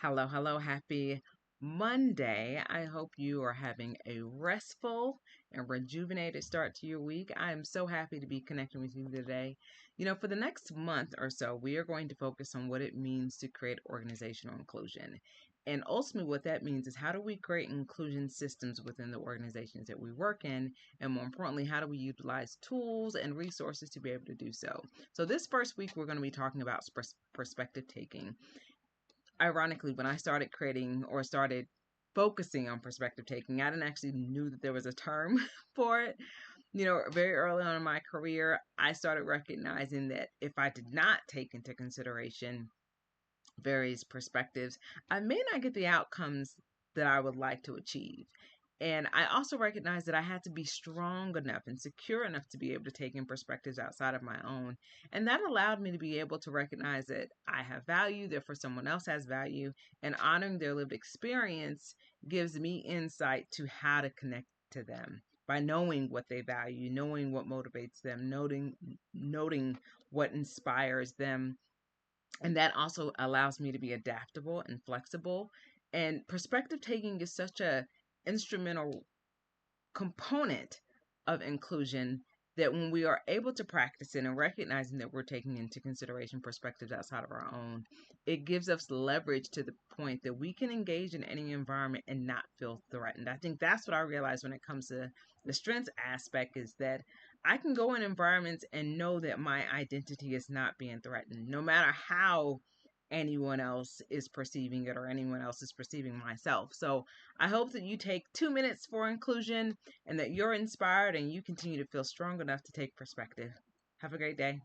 Hello, hello, happy Monday. I hope you are having a restful and rejuvenated start to your week. I am so happy to be connecting with you today. For the next month or so, we are going to focus on what it means to create organizational inclusion. And ultimately, what that means is how do we create inclusion systems within the organizations that we work in? And more importantly, how do we utilize tools and resources to be able to do so? So, this first week, we're going to be talking about perspective taking. Ironically, when I started creating or started focusing on perspective taking, I didn't actually knew that there was a term for it. Very early on in my career, I started recognizing that if I did not take into consideration various perspectives, I may not get the outcomes that I would like to achieve. And I also recognized that I had to be strong enough and secure enough to be able to take in perspectives outside of my own. And that allowed me to be able to recognize that I have value, therefore someone else has value, and honoring their lived experience gives me insight to how to connect to them by knowing what they value, knowing what motivates them, noting what inspires them. And that also allows me to be adaptable and flexible. And perspective taking is such a instrumental component of inclusion that when we are able to practice it and recognizing that we're taking into consideration perspectives outside of our own, it gives us leverage to the point that we can engage in any environment and not feel threatened. I think that's what I realized when it comes to the strengths aspect is that I can go in environments and know that my identity is not being threatened, no matter how anyone else is perceiving it or anyone else is perceiving myself. So I hope that you take 2 minutes for inclusion and that you're inspired and you continue to feel strong enough to take perspective. Have a great day.